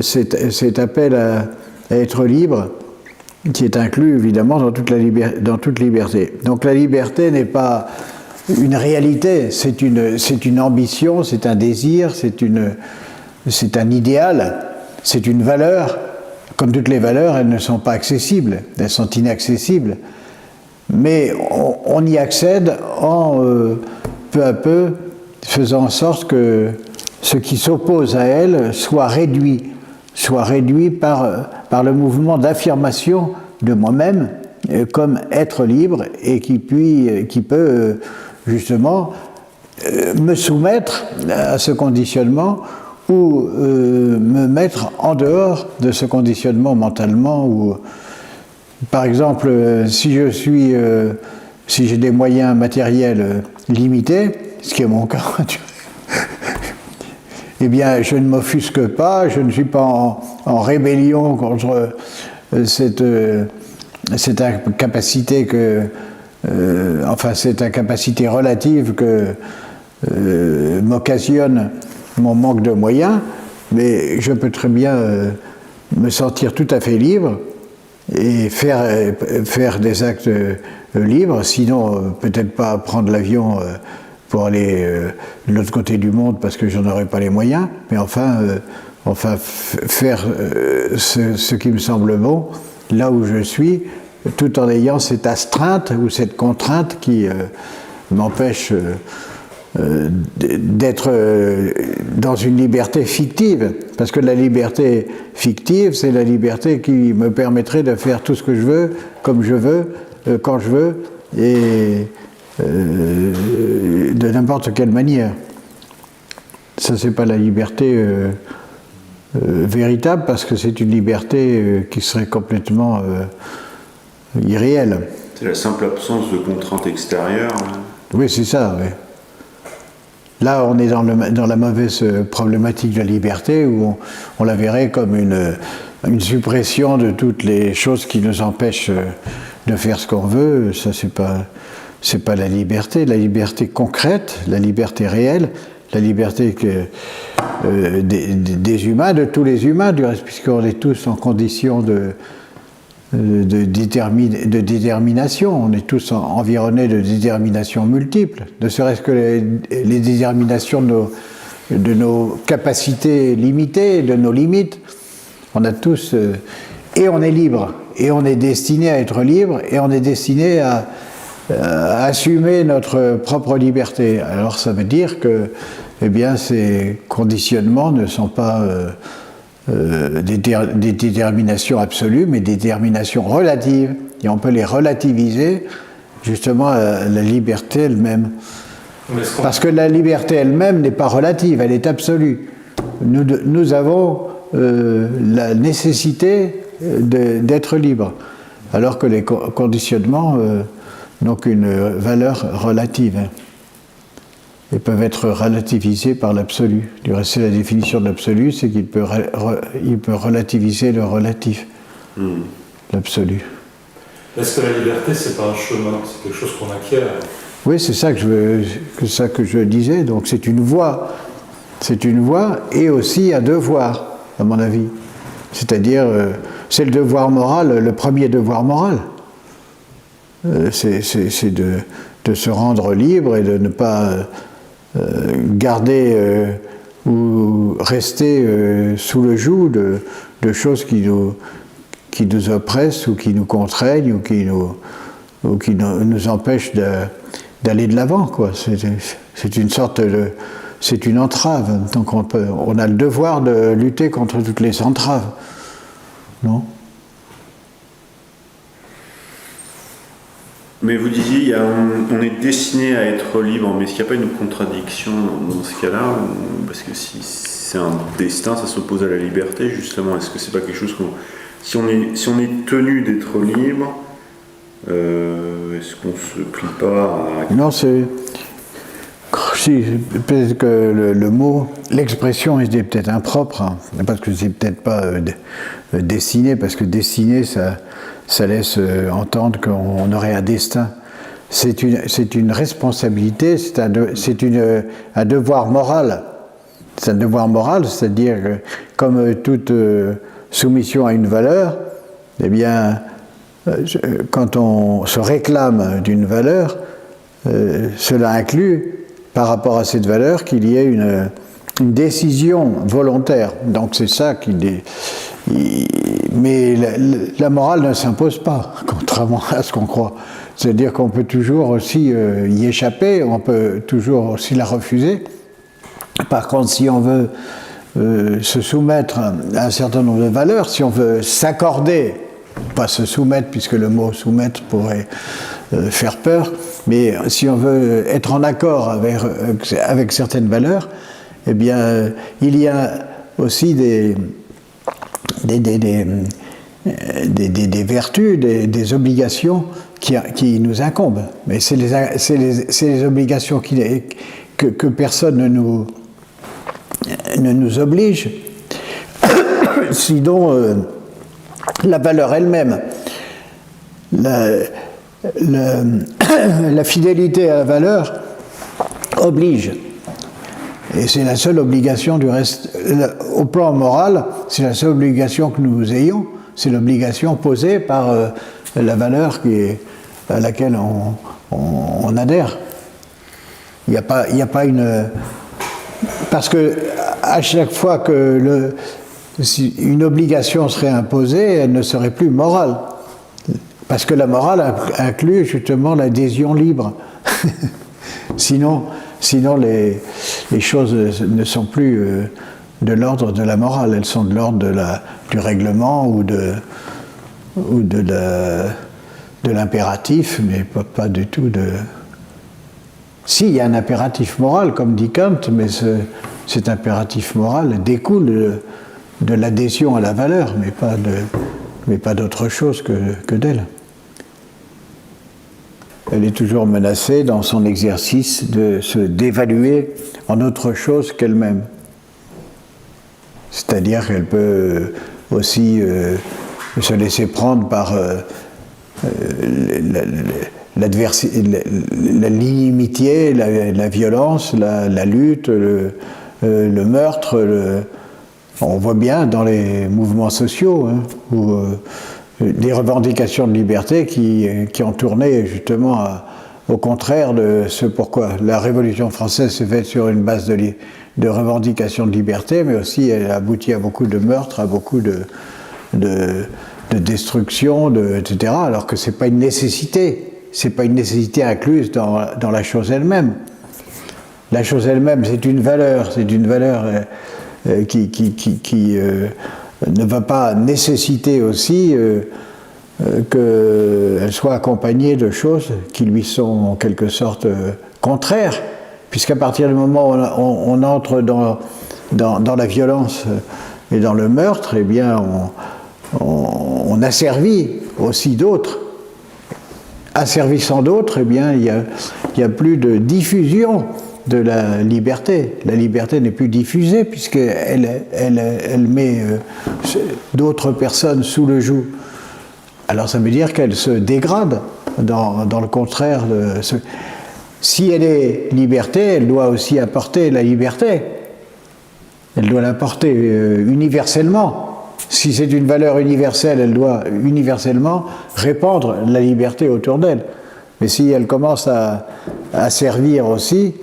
cet appel à être libre, qui est inclus évidemment dans toute liberté. Donc la liberté n'est pas une réalité, c'est une ambition, c'est un désir, c'est un idéal, c'est une valeur. Comme toutes les valeurs, elles ne sont pas accessibles, elles sont inaccessibles. Mais on y accède en peu à peu faisant en sorte que ce qui s'oppose à elle soit réduit par le mouvement d'affirmation de moi-même comme être libre et qui peut justement me soumettre à ce conditionnement ou me mettre en dehors de ce conditionnement mentalement. Ou, par exemple, si j'ai des moyens matériels limités, ce qui est mon cas, eh bien, je ne m'offusque pas, je ne suis pas en rébellion contre cette incapacité cette incapacité relative que m'occasionne mon manque de moyens, mais je peux très bien me sentir tout à fait libre et faire des actes libre, sinon peut-être pas prendre l'avion pour aller de l'autre côté du monde parce que j'en aurais pas les moyens, mais enfin faire ce qui me semble bon là où je suis, tout en ayant cette astreinte ou cette contrainte qui m'empêche d'être dans une liberté fictive, parce que la liberté fictive, c'est la liberté qui me permettrait de faire tout ce que je veux, comme je veux, quand je veux, et de n'importe quelle manière. Ça, c'est pas la liberté véritable, parce que c'est une liberté qui serait complètement irréelle. C'est la simple absence de contraintes extérieures. Oui, c'est ça, oui. Là, on est dans la mauvaise problématique de la liberté, où on la verrait comme une suppression de toutes les choses qui nous empêchent de faire ce qu'on veut. Ça, c'est pas la liberté concrète, la liberté réelle, la liberté des humains, de tous les humains, du reste, puisqu'on est tous en condition de détermination. On est tous environnés de déterminations multiples, ne serait-ce que les déterminations de nos capacités limitées, de nos limites. On a tous... et on est libre, et on est destiné à être libre, et on est destiné à assumer notre propre liberté. Alors ça veut dire que ces conditionnements ne sont pas... des déterminations absolues, mais des déterminations relatives. Et on peut les relativiser justement à la liberté elle-même. Parce que la liberté elle-même n'est pas relative, elle est absolue. Nous avons la nécessité d'être libres, alors que les conditionnements n'ont qu'une valeur relative. Et peuvent être relativisés par l'absolu. Du reste, c'est la définition de l'absolu, c'est qu'il peut relativiser le relatif, l'absolu. Est-ce que la liberté, c'est pas un chemin, c'est quelque chose qu'on acquiert? Oui, c'est ça que je disais. Donc c'est une voie et aussi un devoir, à mon avis. C'est-à-dire, c'est le devoir moral, le premier devoir moral. C'est de se rendre libre et de ne pas garder ou rester sous le joug de choses qui nous oppressent ou qui nous contraignent ou qui nous empêchent d'aller de l'avant, quoi. C'est une sorte c'est une entrave. Donc on a le devoir de lutter contre toutes les entraves, non? Mais vous disiez, on est destiné à être libre, mais est-ce qu'il n'y a pas une contradiction dans ce cas-là? Parce que si c'est un destin, ça s'oppose à la liberté, justement. Est-ce que c'est pas quelque chose si on est tenu d'être libre, est-ce qu'on se plie pas à... Non, c'est... Si, peut-être que le mot, l'expression est peut-être impropre, hein, parce que c'est peut-être pas destiné, parce que destiné, ça laisse entendre qu'on aurait un destin. C'est une responsabilité, c'est un devoir moral. C'est un devoir moral, c'est-à-dire que comme toute soumission à une valeur, eh bien, quand on se réclame d'une valeur, cela inclut, par rapport à cette valeur, qu'il y ait une décision volontaire. Donc c'est ça mais la morale ne s'impose pas, contrairement à ce qu'on croit. C'est-à-dire qu'on peut toujours aussi y échapper, on peut toujours aussi la refuser. Par contre, si on veut se soumettre à un certain nombre de valeurs, si on veut s'accorder, pas se soumettre, puisque le mot soumettre pourrait faire peur, mais si on veut être en accord avec certaines valeurs, eh bien, il y a aussi des vertus, des obligations qui nous incombent. Mais c'est les obligations que personne ne nous oblige, sinon la valeur elle-même, la fidélité à la valeur oblige. Et c'est la seule obligation du reste. Au plan moral, c'est la seule obligation que nous ayons. C'est l'obligation posée par la valeur qui est à laquelle on adhère. Il n'y a pas une... Parce que à chaque fois que si une obligation serait imposée, elle ne serait plus morale. Parce que la morale inclut justement l'adhésion libre. Sinon les choses ne sont plus de l'ordre de la morale, elles sont de l'ordre du règlement ou de l'impératif, mais pas du tout de... Si, il y a un impératif moral, comme dit Kant, mais cet impératif moral découle de l'adhésion à la valeur, mais pas d'autre chose que d'elle. Elle est toujours menacée dans son exercice de se dévaluer en autre chose qu'elle-même. C'est-à-dire qu'elle peut aussi se laisser prendre par l'inimitié, la violence, la lutte, le meurtre. On voit bien dans les mouvements sociaux où des revendications de liberté qui ont tourné justement au contraire de ce pourquoi la Révolution française s'est faite sur une base de revendications de liberté, mais aussi elle aboutit à beaucoup de meurtres, à beaucoup de destruction, etc. Alors que c'est pas une nécessité. C'est pas une nécessité incluse dans la chose elle-même. La chose elle-même, c'est une valeur qui ne va pas nécessiter aussi qu'elle soit accompagnée de choses qui lui sont en quelque sorte contraires, puisqu'à partir du moment où on entre dans la violence et dans le meurtre, eh bien on asservit aussi d'autres. Asservissant d'autres, eh bien, il y a plus de diffusion de la liberté. La liberté n'est plus diffusée puisqu'elle met d'autres personnes sous le joug. Alors ça veut dire qu'elle se dégrade dans le contraire de ce... Si elle est liberté, elle doit aussi apporter la liberté. Elle doit l'apporter universellement. Si c'est une valeur universelle, elle doit universellement répandre la liberté autour d'elle. Mais si elle commence à servir aussi,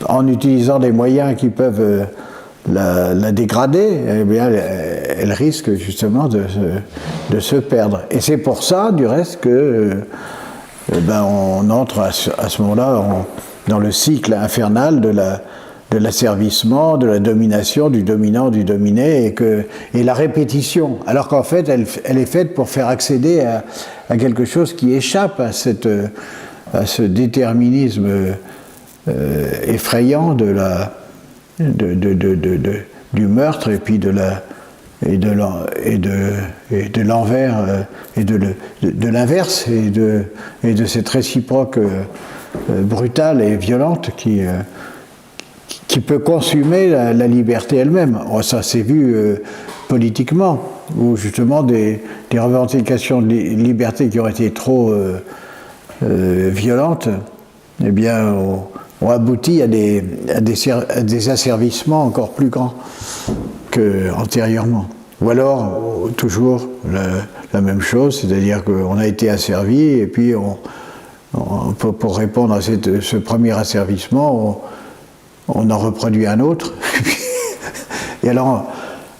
en utilisant des moyens qui peuvent la dégrader, eh bien, elle risque justement de se perdre. Et c'est pour ça, du reste, que on entre à ce moment-là dans le cycle infernal de l'asservissement, de la domination, du dominant, du dominé, et la répétition. Alors qu'en fait, elle est faite pour faire accéder à quelque chose qui échappe à ce déterminisme effrayant du meurtre et puis de l'envers et de l'inverse et de cette réciproque brutale et violente qui peut consumer la liberté elle-même. Ça s'est vu politiquement, où justement des revendications de liberté qui ont été trop violentes, eh bien, ont abouti à des asservissements encore plus grands qu'antérieurement. Ou alors, toujours la même chose, c'est-à-dire qu'on a été asservi, et puis pour répondre à ce premier asservissement, on en reproduit un autre, et alors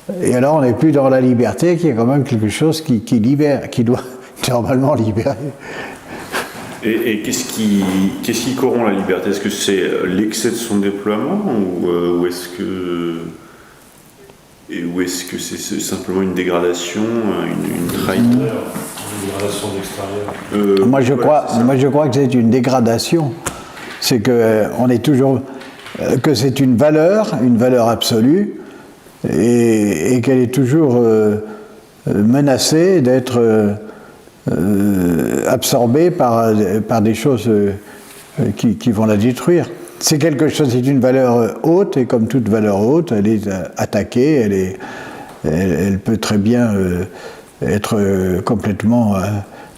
on n'est plus dans la liberté, qui est quand même quelque chose qui libère, qui doit normalement libérer. Et qu'est-ce qui corrompt la liberté? Est-ce que c'est l'excès de son déploiement ou est-ce que c'est simplement une dégradation, une trahison? Une dégradation d'extérieur. Moi je crois que c'est une dégradation. C'est qu'on est toujours... que c'est une valeur absolue, et qu'elle est toujours menacée d'être absorbée par des choses qui vont la détruire. C'est quelque chose, c'est une valeur haute, et comme toute valeur haute, elle est attaquée, elle peut très bien être complètement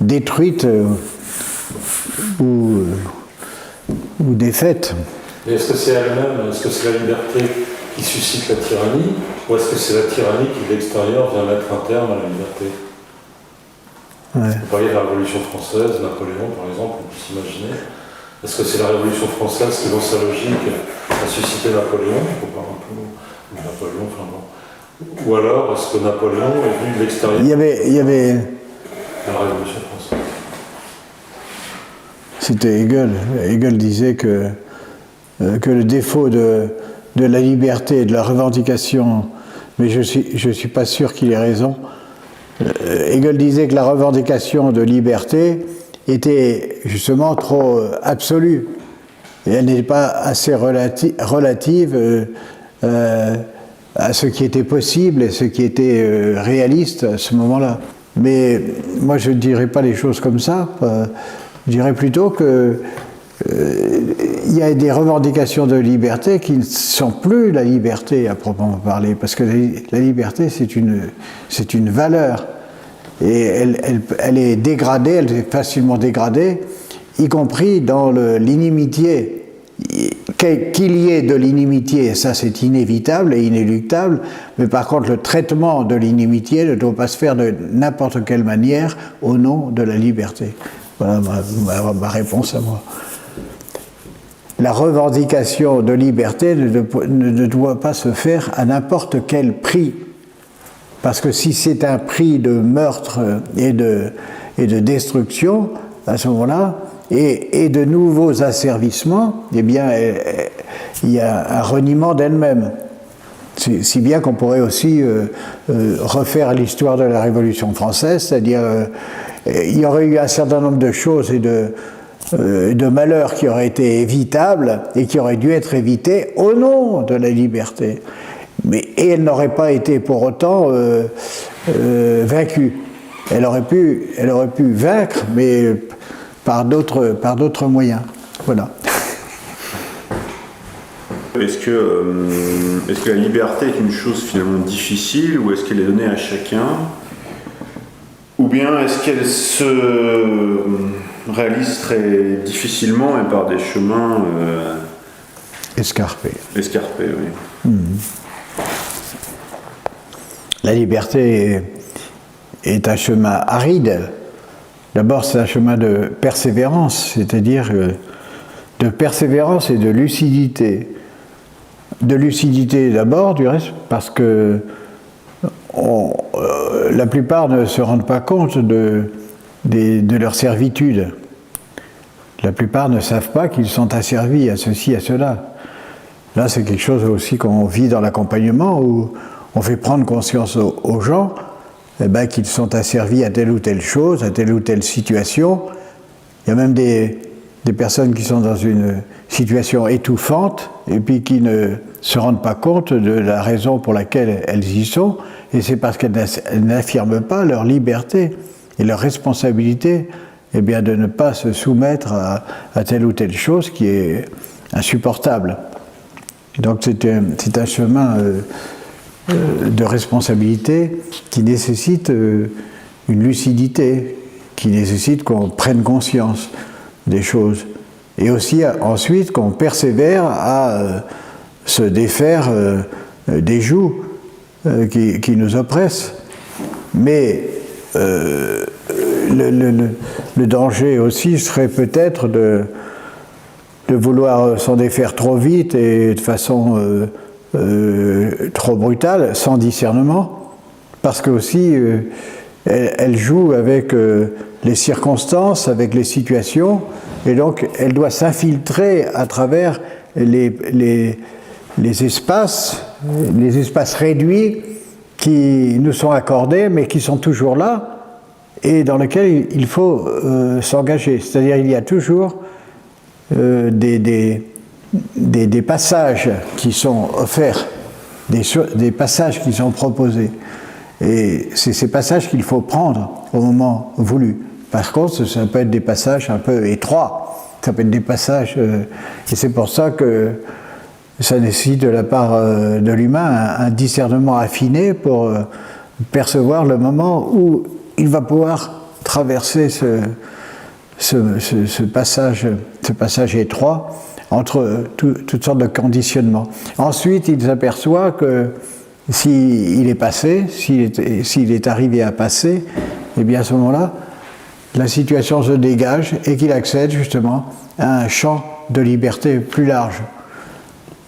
détruite ou défaite. Et est-ce que c'est elle-même, est-ce que c'est la liberté qui suscite la tyrannie, ou est-ce que c'est la tyrannie qui de l'extérieur vient mettre un terme à la liberté? Ouais. Vous parliez de la Révolution française, Napoléon par exemple, on peut s'imaginer. Est-ce que c'est la Révolution française qui, dans sa logique, a suscité Napoléon? On parle un peu de Napoléon, enfin bon. Ou alors, est-ce que Napoléon est venu de l'extérieur? Il y avait la Révolution française. C'était Hegel. Hegel disait que le défaut de la liberté et de la revendication, mais je suis pas sûr qu'il ait raison. Hegel disait que la revendication de liberté était justement trop absolue. Et elle n'était pas assez relative à ce qui était possible et ce qui était réaliste à ce moment-là. Mais moi, je ne dirais pas les choses comme ça. Je dirais plutôt que il y a des revendications de liberté qui ne sont plus la liberté à proprement parler, parce que la liberté, c'est une valeur. Et elle est dégradée, elle est facilement dégradée, y compris dans l'inimitié. Qu'il y ait de l'inimitié, ça c'est inévitable et inéluctable, mais par contre le traitement de l'inimitié ne doit pas se faire de n'importe quelle manière au nom de la liberté. Voilà ma réponse à moi. La revendication de liberté ne doit pas se faire à n'importe quel prix. Parce que si c'est un prix de meurtre et de destruction, à ce moment-là, et de nouveaux asservissements, eh bien, il y a un reniement d'elle-même. Si bien qu'on pourrait aussi refaire l'histoire de la Révolution française, c'est-à-dire il y aurait eu un certain nombre de choses et de malheurs qui auraient été évitables et qui auraient dû être évités au nom de la liberté. Et elle n'aurait pas été pour autant vaincue. Elle aurait pu vaincre, mais par d'autres moyens. Voilà. Est-ce que la liberté est une chose finalement difficile, ou est-ce qu'elle est donnée à chacun, ou bien est-ce qu'elle se réalise très difficilement et par des chemins escarpés, oui. La liberté est un chemin aride. D'abord, c'est un chemin de persévérance, c'est-à-dire de persévérance et de lucidité. De lucidité d'abord, du reste, parce que la plupart ne se rendent pas compte de leur servitude. La plupart ne savent pas qu'ils sont asservis à ceci, à cela. Là, c'est quelque chose aussi qu'on vit dans l'accompagnement, où on fait prendre conscience aux gens qu'ils sont asservis à telle ou telle chose, à telle ou telle situation. Il y a même des personnes qui sont dans une situation étouffante et puis qui ne se rendent pas compte de la raison pour laquelle elles y sont, et c'est parce qu'elles n'affirment pas leur liberté et leur responsabilité, eh bien, de ne pas se soumettre à telle ou telle chose qui est insupportable. Donc c'est un chemin de responsabilité qui nécessite une lucidité, qui nécessite qu'on prenne conscience des choses. Et aussi ensuite qu'on persévère à se défaire des jougs qui nous oppressent. Mais le danger aussi serait peut-être de vouloir s'en défaire trop vite et de façon trop brutale, sans discernement, parce que aussi elle joue avec les circonstances, avec les situations, et donc elle doit s'infiltrer à travers les espaces réduits qui nous sont accordés, mais qui sont toujours là, et dans lesquels il faut s'engager. C'est-à-dire il y a toujours des passages qui sont offerts, des passages qui sont proposés. Et c'est ces passages qu'il faut prendre au moment voulu. Par contre, ça peut être des passages un peu étroits, ça peut être des passages... et c'est pour ça que ça nécessite de la part de l'humain un discernement affiné pour percevoir le moment où il va pouvoir traverser ce passage étroit entre toutes sortes de conditionnements. Ensuite, il s'aperçoit que s'il est passé, s'il est arrivé à passer, eh bien à ce moment-là, la situation se dégage et qu'il accède justement à un champ de liberté plus large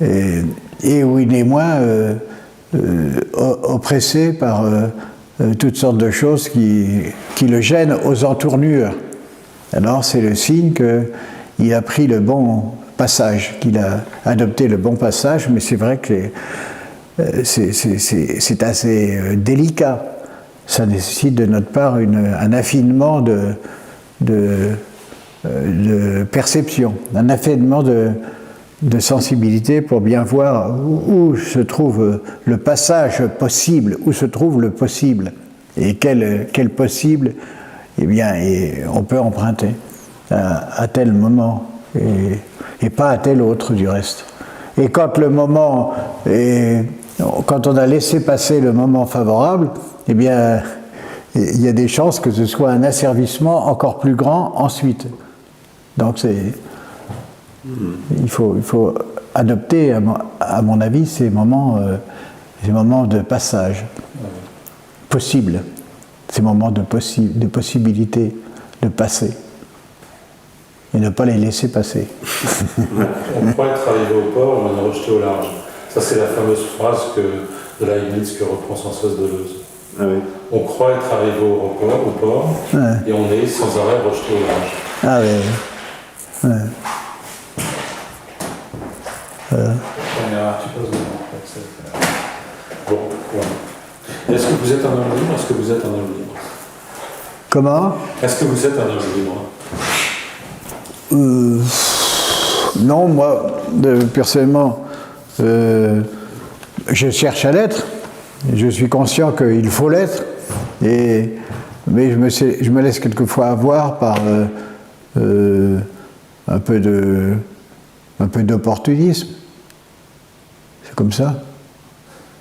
et où il est moins oppressé par toutes sortes de choses qui le gênent aux entournures. Alors c'est le signe qu'il a pris le bon passage, qu'il a adopté le bon passage, mais c'est vrai que c'est assez délicat. Ça nécessite de notre part un affinement de perception, un affinement de sensibilité pour bien voir où se trouve le passage possible, où se trouve le possible, et quel possible eh bien, on peut emprunter à tel moment, et pas à tel autre du reste. Et quand le moment quand on a laissé passer le moment favorable, eh bien, il y a des chances que ce soit un asservissement encore plus grand ensuite. Donc il faut adopter, à mon avis, ces moments de passage possibles, ces moments de possibilité de passer, et ne pas les laisser passer. On croit être arrivé au port, on est rejeté au large. Ça, c'est la fameuse phrase de Leibniz que reprend sans cesse Deleuze. Ah oui. On croit être arrivé au port Ouais. Et on est sans arrêt rejeté au large. Ah oui. Ouais. Bon, voilà. Est-ce que vous êtes un homme libre? Est-ce que vous êtes un homme libre? Comment? Est-ce que vous êtes un homme libre? Non, moi, personnellement, je cherche à l'être. Je suis conscient qu'il faut l'être, mais je me laisse quelquefois avoir par un peu d'opportunisme. C'est comme ça.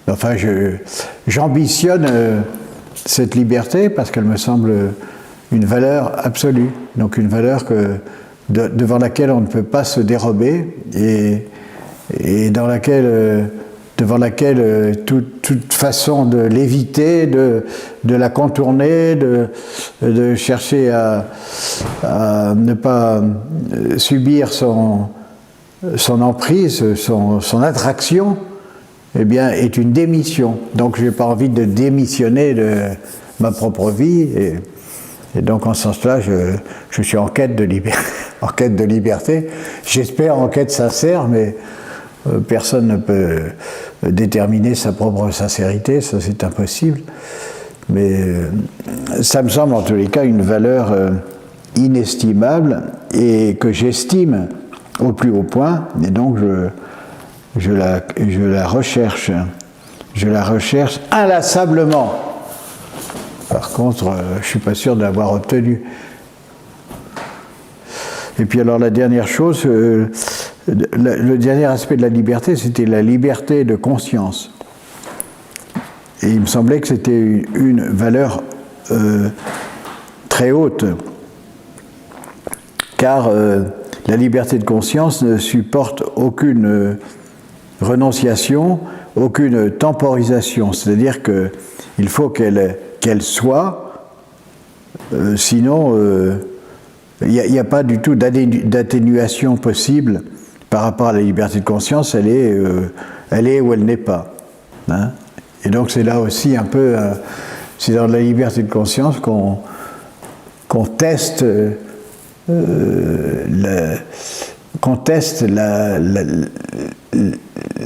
Enfin, j'ambitionne cette liberté parce qu'elle me semble une valeur absolue, donc une valeur devant laquelle on ne peut pas se dérober et devant laquelle toute façon de l'éviter, de la contourner, de chercher à ne pas subir son emprise, son attraction, eh bien, est une démission. Donc, je n'ai pas envie de démissionner de ma propre vie. Et donc, en ce sens-là, je suis en quête de liberté. J'espère en quête sincère, mais personne ne peut déterminer sa propre sincérité, ça c'est impossible. Mais ça me semble en tous les cas une valeur inestimable et que j'estime au plus haut point. Et donc, je la recherche. Je la recherche inlassablement. Par contre, je ne suis pas sûr de l'avoir obtenue. Et puis alors la dernière chose, le dernier aspect de la liberté, c'était la liberté de conscience. Et il me semblait que c'était une valeur très haute, car la liberté de conscience ne supporte aucune renonciation, aucune temporisation. C'est-à-dire qu'il faut qu'elle soit, sinon il n'y a pas du tout d'atténuation possible par rapport à la liberté de conscience. Elle est où elle n'est pas. Hein. Et donc c'est là aussi un peu, c'est dans la liberté de conscience qu'on teste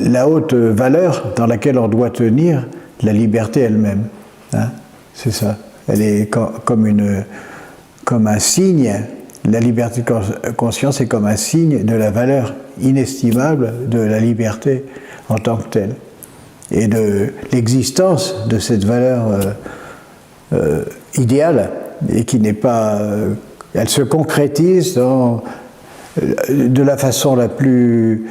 la haute valeur dans laquelle on doit tenir la liberté elle-même. Hein. C'est ça. Elle est comme un signe. La liberté de conscience est comme un signe de la valeur inestimable de la liberté en tant que telle et de l'existence de cette valeur idéale et qui n'est pas... elle se concrétise de la façon la plus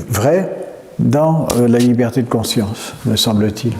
vraie dans la liberté de conscience, me semble-t-il.